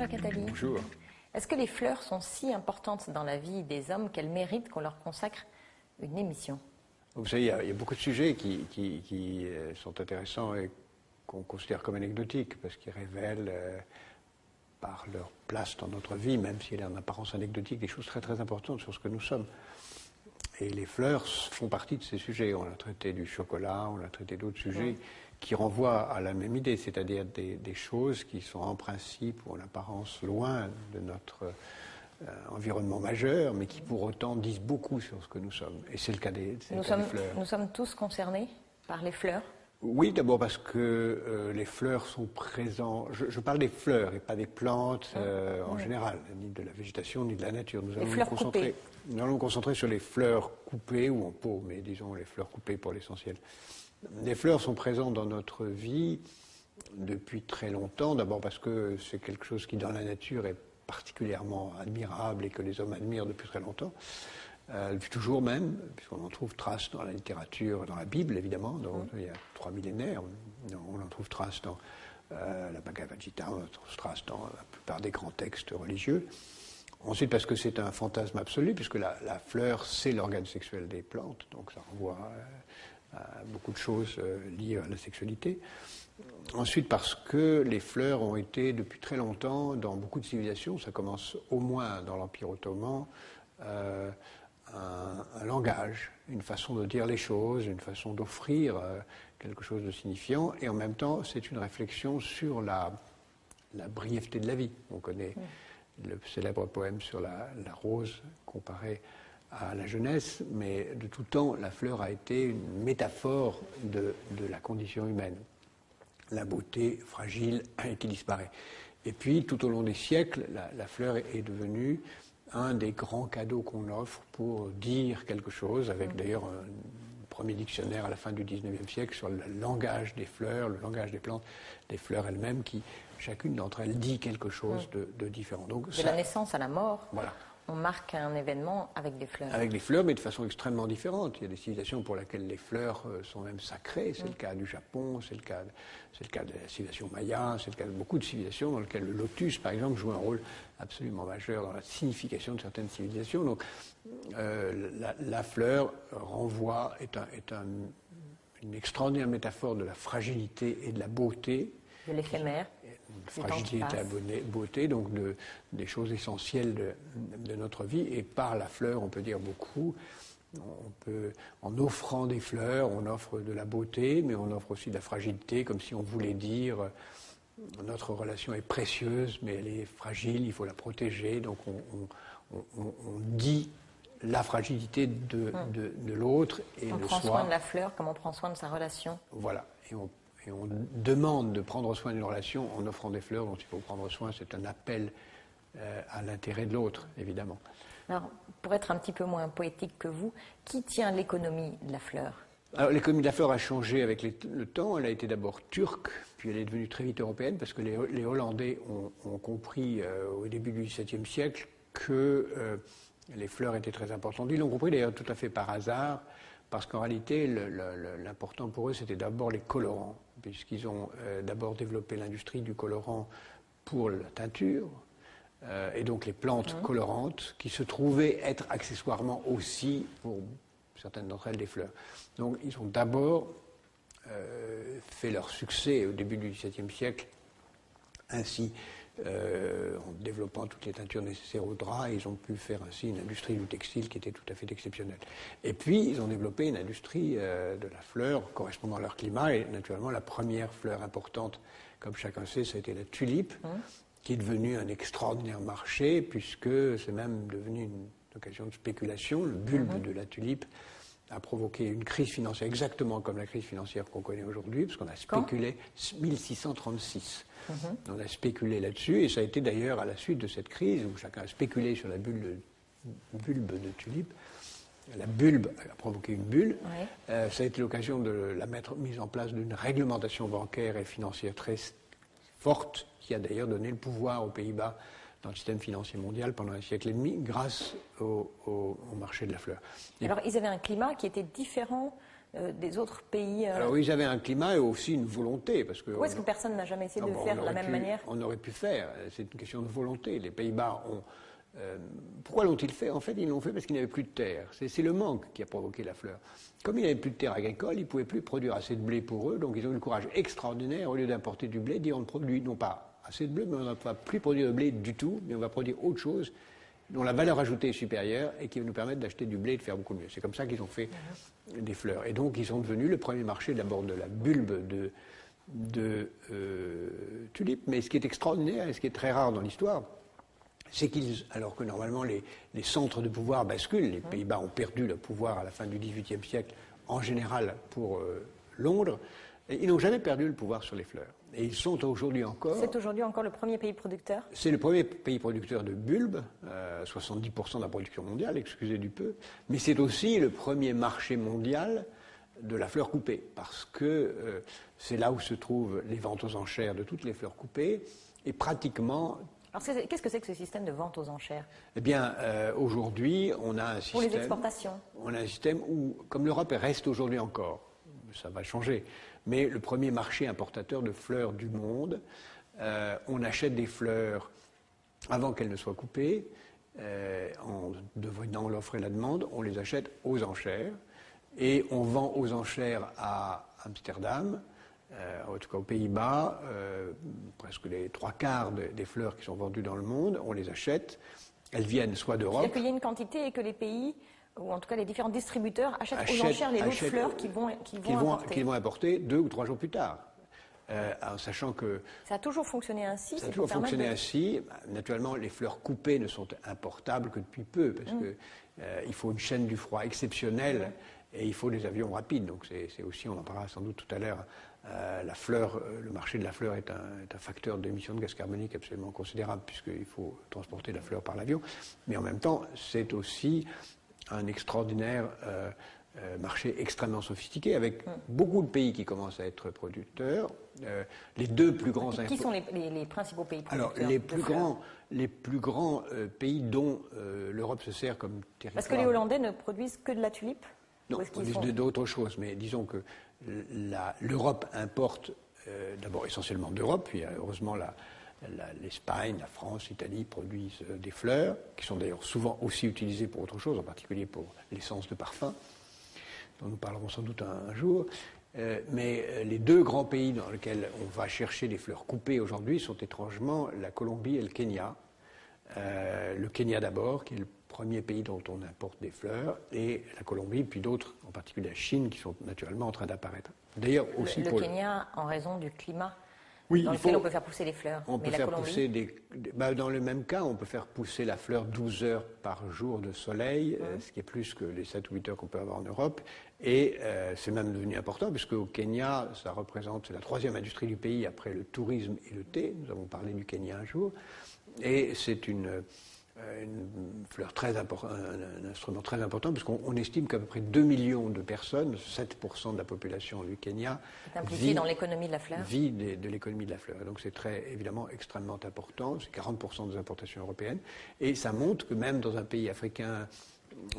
Jean-Jacques Attali. Bonjour. Est-ce que les fleurs sont si importantes dans la vie des hommes qu'elles méritent qu'on leur consacre une émission? Vous savez, il y a beaucoup de sujets qui sont intéressants et qu'on considère comme anecdotiques parce qu'ils révèlent, par leur place dans notre vie, même si elle est en apparence anecdotique, des choses très très importantes sur ce que nous sommes. Et les fleurs font partie de ces sujets. On a traité du chocolat, on a traité d'autres sujets qui renvoient à la même idée, c'est-à-dire des choses qui sont en principe ou en apparence loin de notre environnement majeur, mais qui pour autant disent beaucoup sur ce que nous sommes. Et c'est le cas des fleurs. Nous sommes tous concernés par les fleurs? Oui, d'abord parce que les fleurs sont présents. Je parle des fleurs et pas des plantes en général, ni de la végétation, ni de la nature. Nous allons nous concentrer sur les fleurs coupées ou en pot, mais disons les fleurs coupées pour l'essentiel. Les fleurs sont présentes dans notre vie depuis très longtemps, d'abord parce que c'est quelque chose qui dans la nature est particulièrement admirable et que les hommes admirent depuis très longtemps. Depuis toujours même, puisqu'on en trouve trace dans la littérature, dans la Bible évidemment, il y a 3 millénaires, on en trouve trace dans la Bhagavad Gita, on en trouve trace dans la plupart des grands textes religieux. Ensuite parce que c'est un fantasme absolu, puisque la fleur c'est l'organe sexuel des plantes, donc ça renvoie à beaucoup de choses liées à la sexualité. Ensuite parce que les fleurs ont été depuis très longtemps dans beaucoup de civilisations, ça commence au moins dans l'Empire ottoman, un langage, une façon de dire les choses, une façon d'offrir quelque chose de signifiant, et en même temps c'est une réflexion sur la brièveté de la vie. On connaît le célèbre poème sur la rose comparé à la jeunesse, mais de tout temps la fleur a été une métaphore de la condition humaine, la beauté fragile et qui disparaît. Et puis tout au long des siècles, la fleur est devenue un des grands cadeaux qu'on offre pour dire quelque chose, avec d'ailleurs un premier dictionnaire à la fin du XIXe siècle sur le langage des fleurs, le langage des plantes, des fleurs elles-mêmes, qui chacune d'entre elles dit quelque chose de différent. Donc, de la naissance à la mort, voilà. On marque un événement avec des fleurs. Avec des fleurs, mais de façon extrêmement différente. Il y a des civilisations pour lesquelles les fleurs sont même sacrées. C'est le cas du Japon, c'est le cas de la civilisation maya, c'est le cas de beaucoup de civilisations dans lesquelles le lotus, par exemple, joue un rôle absolument majeur dans la signification de certaines civilisations. Donc, la fleur est une extraordinaire métaphore de la fragilité et de la beauté. De l'éphémère. Fragilité et la beauté, donc des choses essentielles de notre vie. Et par la fleur, on peut dire beaucoup. En offrant des fleurs, on offre de la beauté, mais on offre aussi de la fragilité, comme si on voulait dire notre relation est précieuse, mais elle est fragile, il faut la protéger. Donc on dit la fragilité de l'autre et de soi. On prend soin de la fleur comme on prend soin de sa relation. Voilà. Et on demande de prendre soin d'une relation en offrant des fleurs dont il faut prendre soin. C'est un appel à l'intérêt de l'autre, évidemment. Alors, pour être un petit peu moins poétique que vous, qui tient l'économie de la fleur? Alors, l'économie de la fleur a changé avec le temps. Elle a été d'abord turque, puis elle est devenue très vite européenne, parce que les Hollandais ont compris au début du XVIIe siècle que les fleurs étaient très importantes. Ils l'ont compris d'ailleurs tout à fait par hasard, parce qu'en réalité, l'important pour eux, c'était d'abord les colorants, puisqu'ils ont d'abord développé l'industrie du colorant pour la teinture, et donc les plantes colorantes, qui se trouvaient être accessoirement aussi, pour certaines d'entre elles, des fleurs. Donc ils ont d'abord fait leur succès au début du XVIIe siècle, ainsi en développant toutes les teintures nécessaires au drap, ils ont pu faire ainsi une industrie du textile qui était tout à fait exceptionnelle. Et puis, ils ont développé une industrie de la fleur correspondant à leur climat, et naturellement, la première fleur importante, comme chacun sait, ça a été la tulipe, qui est devenue un extraordinaire marché, puisque c'est même devenu une occasion de spéculation. Le bulbe de la tulipe a provoqué une crise financière exactement comme la crise financière qu'on connaît aujourd'hui, parce qu'on a spéculé 1636. On a spéculé là-dessus, et ça a été d'ailleurs à la suite de cette crise où chacun a spéculé sur la bulbe de tulipe. La bulbe a provoqué une bulle. Ça a été l'occasion de la mise en place d'une réglementation bancaire et financière très forte, qui a d'ailleurs donné le pouvoir aux Pays-Bas dans le système financier mondial pendant un siècle et demi, grâce au marché de la fleur. Alors, ils avaient un climat qui était différent des autres pays. Alors ils avaient un climat et aussi une volonté. Parce que pourquoi est-ce que personne n'a jamais essayé de faire de la même manière? On aurait pu faire, c'est une question de volonté. Les Pays-Bas ont... pourquoi l'ont-ils fait? En fait, ils l'ont fait parce qu'ils n'avaient plus de terre. C'est le manque qui a provoqué la fleur. Comme ils n'avaient plus de terre agricole, ils ne pouvaient plus produire assez de blé pour eux, donc ils ont eu le courage extraordinaire, au lieu d'importer du blé, de dire on produit non pas assez de blé, mais on ne va plus produire de blé du tout, mais on va produire autre chose dont la valeur ajoutée est supérieure et qui va nous permettre d'acheter du blé et de faire beaucoup mieux. C'est comme ça qu'ils ont fait des fleurs. Et donc ils sont devenus le premier marché d'abord de la bulbe de tulipes, mais ce qui est extraordinaire et ce qui est très rare dans l'histoire, c'est qu'ils, alors que normalement les centres de pouvoir basculent, les Pays-Bas ont perdu le pouvoir à la fin du XVIIIe siècle, en général pour Londres, et ils n'ont jamais perdu le pouvoir sur les fleurs. Et ils sont aujourd'hui encore... C'est aujourd'hui encore le premier pays producteur? C'est le premier pays producteur de bulbes, 70% de la production mondiale, excusez du peu, mais c'est aussi le premier marché mondial de la fleur coupée, parce que c'est là où se trouvent les ventes aux enchères de toutes les fleurs coupées, et pratiquement... Alors, qu'est-ce que c'est que ce système de vente aux enchères? Eh bien, aujourd'hui, on a un système... Pour les exportations? On a un système où, comme l'Europe reste aujourd'hui encore, ça va changer, mais le premier marché importateur de fleurs du monde, on achète des fleurs avant qu'elles ne soient coupées, en devinant l'offre et la demande, on les achète aux enchères, et on vend aux enchères à Amsterdam, en tout cas aux Pays-Bas, presque les 3/4 des fleurs qui sont vendues dans le monde, on les achète. Elles viennent soit d'Europe. C'est-à-dire qu'il y a une quantité et que les pays, ou en tout cas les différents distributeurs, achètent aux enchères les lots de fleurs qu'ils vont importer 2 ou 3 jours plus tard. En sachant que... Ça a toujours fonctionné ainsi? Ça a toujours fonctionné ainsi. Naturellement, les fleurs coupées ne sont importables que depuis peu, parce qu'il faut une chaîne du froid exceptionnelle et il faut des avions rapides. Donc c'est aussi, on en parlera sans doute tout à l'heure, la fleur, le marché de la fleur est un facteur d'émission de gaz carbonique absolument considérable, puisqu'il faut transporter la fleur par l'avion. Mais en même temps, c'est aussi un extraordinaire marché extrêmement sophistiqué, avec beaucoup de pays qui commencent à être producteurs. Les deux plus grands... Qui sont les principaux pays producteurs? Alors, les plus grands pays dont l'Europe se sert comme territoire... Parce que les Hollandais ne produisent que de la tulipe? Non, ils produisent d'autres choses, mais disons que l'Europe importe d'abord essentiellement d'Europe, puis heureusement l'Espagne, la France, l'Italie produisent des fleurs, qui sont d'ailleurs souvent aussi utilisées pour autre chose, en particulier pour l'essence de parfum, dont nous parlerons sans doute un jour. Mais les deux grands pays dans lesquels on va chercher des fleurs coupées aujourd'hui sont étrangement la Colombie et le Kenya. Le Kenya d'abord, qui est le premier pays dont on importe des fleurs, et la Colombie, puis d'autres, en particulier la Chine, qui sont naturellement en train d'apparaître. D'ailleurs aussi le Kenya, en raison du climat dans lequel on peut faire pousser les fleurs. On peut faire pousser dans le même cas, on peut faire pousser la fleur 12 heures par jour de soleil, ce qui est plus que les 7 ou 8 heures qu'on peut avoir en Europe. Et c'est même devenu important, puisque au Kenya, c'est la troisième industrie du pays après le tourisme et le thé. Nous avons parlé du Kenya un jour. Et c'est une fleur très importante, un instrument très important, parce qu'on estime qu'à peu près 2 millions de personnes, 7% de la population du Kenya, vit dans l'économie de la fleur. Vit de l'économie de la fleur. Et donc c'est évidemment extrêmement important, c'est 40% des importations européennes, et ça montre que même dans un pays africain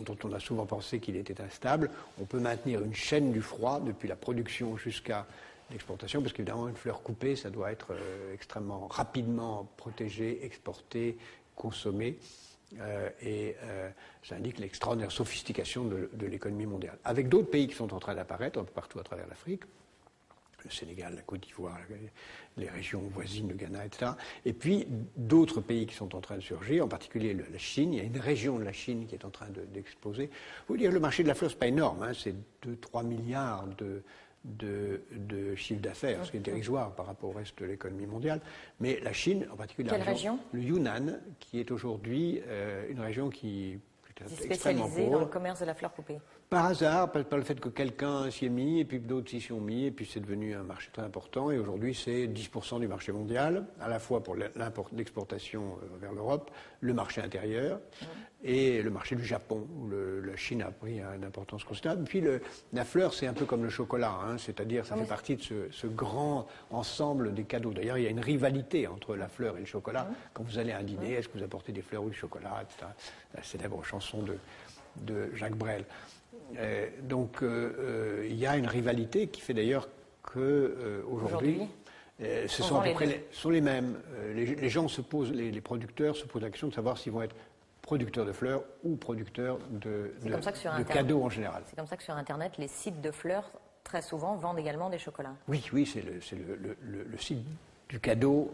dont on a souvent pensé qu'il était instable, on peut maintenir une chaîne du froid depuis la production jusqu'à l'exportation, parce qu'évidemment une fleur coupée, ça doit être extrêmement rapidement protégé, exporté, consommé, et ça indique l'extraordinaire sophistication de l'économie mondiale. Avec d'autres pays qui sont en train d'apparaître un peu partout à travers l'Afrique, le Sénégal, la Côte d'Ivoire, les régions voisines, le Ghana, etc. Et puis d'autres pays qui sont en train de surgir, en particulier la Chine. Il y a une région de la Chine qui est en train d'exploser. Vous dire, le marché de la fleur, c'est pas énorme, hein, c'est 2-3 milliards de chiffre d'affaires, ce qui est dérisoire par rapport au reste de l'économie mondiale. Mais la Chine, en particulier Quelle région? Le Yunnan, qui est aujourd'hui une région qui est spécialisée dans le commerce de la fleur coupée. Par hasard, par le fait que quelqu'un s'y est mis, et puis d'autres s'y sont mis, et puis c'est devenu un marché très important, et aujourd'hui c'est 10% du marché mondial, à la fois pour l'exportation vers l'Europe, le marché intérieur, et le marché du Japon, où la Chine a pris une importance considérable. Puis la fleur, c'est un peu comme le chocolat, hein, c'est-à-dire ça fait partie de ce grand ensemble des cadeaux. D'ailleurs, il y a une rivalité entre la fleur et le chocolat. Quand vous allez à un dîner, est-ce que vous apportez des fleurs ou du chocolat, etc. La célèbre chanson de Jacques Brel. Donc il y a une rivalité qui fait d'ailleurs qu'aujourd'hui, ce sont à peu près sont les mêmes. Les gens se posent, les producteurs se posent la question de savoir s'ils vont être producteurs de fleurs ou producteurs de cadeaux en général. C'est comme ça que sur Internet, les sites de fleurs, très souvent, vendent également des chocolats. Oui, c'est le site du cadeau,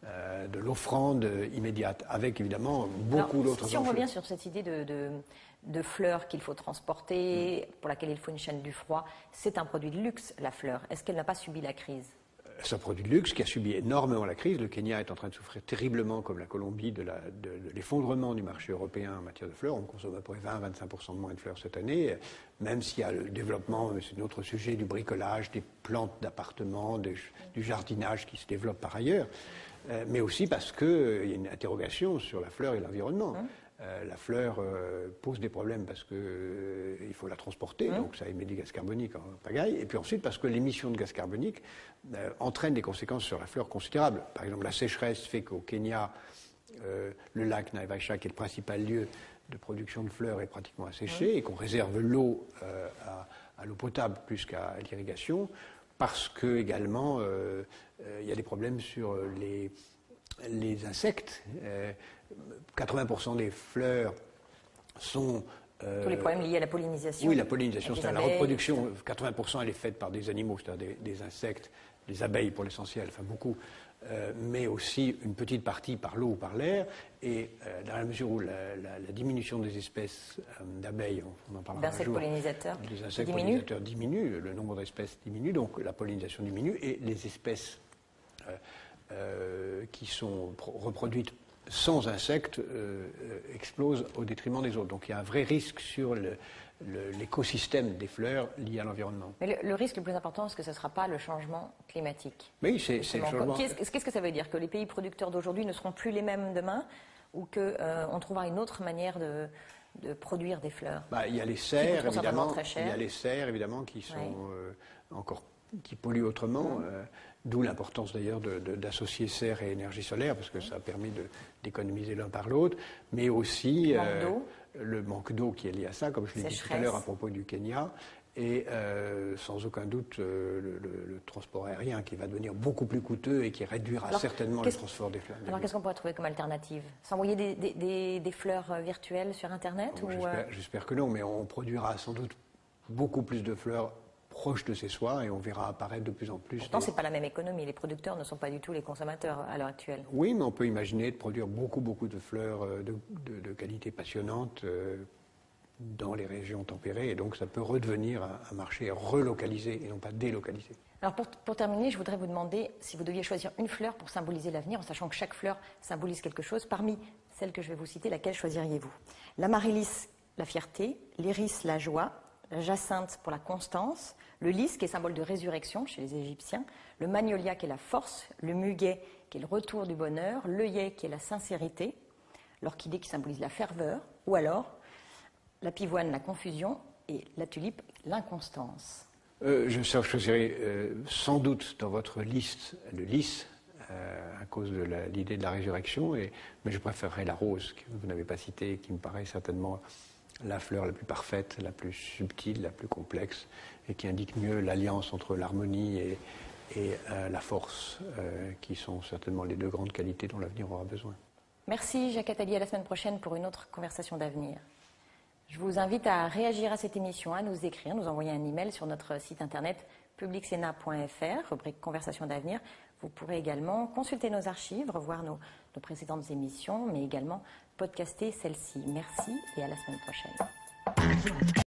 de l'offrande immédiate, avec évidemment beaucoup d'autres enjeux. Si on revient sur cette idée de fleurs qu'il faut transporter, pour laquelle il faut une chaîne du froid, c'est un produit de luxe, la fleur. Est-ce qu'elle n'a pas subi la crise ? C'est un produit de luxe qui a subi énormément la crise. Le Kenya est en train de souffrir terriblement, comme la Colombie, de l'effondrement du marché européen en matière de fleurs. On consomme à peu près 20-25% de moins de fleurs cette année, même s'il y a le développement, c'est un autre sujet, du bricolage, des plantes d'appartements, du jardinage qui se développe par ailleurs, mais aussi parce qu'il y a une interrogation sur la fleur et l'environnement. La fleur pose des problèmes parce qu'il faut la transporter, donc ça émet des gaz carboniques en pagaille, et puis ensuite parce que l'émission de gaz carbonique entraîne des conséquences sur la fleur considérables. Par exemple, la sécheresse fait qu'au Kenya, le lac Naivasha, qui est le principal lieu de production de fleurs, est pratiquement asséché, et qu'on réserve l'eau à l'eau potable plus qu'à l'irrigation, parce que également il y a des problèmes sur les insectes. 80% des fleurs sont... Tous les problèmes liés à la pollinisation. Oui, la pollinisation, c'est-à-dire la reproduction. 80% elle est faite par des animaux, c'est-à-dire des insectes, des abeilles pour l'essentiel, enfin beaucoup, mais aussi une petite partie par l'eau ou par l'air. Et dans la mesure où la diminution des espèces d'abeilles, on en parlera un jour, les insectes pollinisateurs diminuent, le nombre d'espèces diminue, donc la pollinisation diminue, et les espèces qui sont reproduites sans insectes explosent au détriment des autres. Donc il y a un vrai risque sur l'écosystème des fleurs lié à l'environnement. Mais le risque le plus important, est-ce que ce ne sera pas le changement climatique ? Oui, c'est le changement. Qu'est-ce que ça veut dire ? Que les pays producteurs d'aujourd'hui ne seront plus les mêmes demain, ou qu'on trouvera une autre manière de produire des fleurs ? Il y a les serres, évidemment. Il y a les serres, évidemment, qui sont qui polluent autrement. D'où l'importance d'ailleurs d'associer serre et énergie solaire, parce que ça permet d'économiser l'un par l'autre, mais aussi le manque d'eau qui est lié à ça, comme je l'ai dit tout à l'heure à propos du Kenya, et sans aucun doute le transport aérien qui va devenir beaucoup plus coûteux et qui réduira certainement le transport des fleurs. Alors qu'est-ce qu'on pourrait trouver comme alternative ? S'envoyer des fleurs virtuelles sur Internet J'espère que non, mais on produira sans doute beaucoup plus de fleurs proche de chez soi et on verra apparaître de plus en plus. Pourtant, ce n'est pas la même économie. Les producteurs ne sont pas du tout les consommateurs à l'heure actuelle. Oui, mais on peut imaginer de produire beaucoup de fleurs de qualité passionnante dans les régions tempérées et donc ça peut redevenir un marché relocalisé et non pas délocalisé. Alors pour terminer, je voudrais vous demander si vous deviez choisir une fleur pour symboliser l'avenir, en sachant que chaque fleur symbolise quelque chose. Parmi celles que je vais vous citer, laquelle choisiriez-vous ? L'amaryllis, la fierté, l'iris, la joie, la jacinthe pour la constance, le lys qui est symbole de résurrection chez les Égyptiens, le magnolia qui est la force, le muguet qui est le retour du bonheur, l'œillet qui est la sincérité, l'orchidée qui symbolise la ferveur, ou alors la pivoine la confusion et la tulipe l'inconstance. Je choisirais sans doute dans votre liste le lys, à cause de l'idée de la résurrection, mais je préférerais la rose que vous n'avez pas citée, qui me paraît certainement la fleur la plus parfaite, la plus subtile, la plus complexe, et qui indique mieux l'alliance entre l'harmonie et la force, qui sont certainement les deux grandes qualités dont l'avenir aura besoin. Merci Jacques Attali, à la semaine prochaine pour une autre conversation d'avenir. Je vous invite à réagir à cette émission, à nous écrire, nous envoyer un email sur notre site internet publicsena.fr, rubrique Conversation d'avenir. Vous pourrez également consulter nos archives, revoir nos précédentes émissions, mais également podcaster celles-ci. Merci et à la semaine prochaine.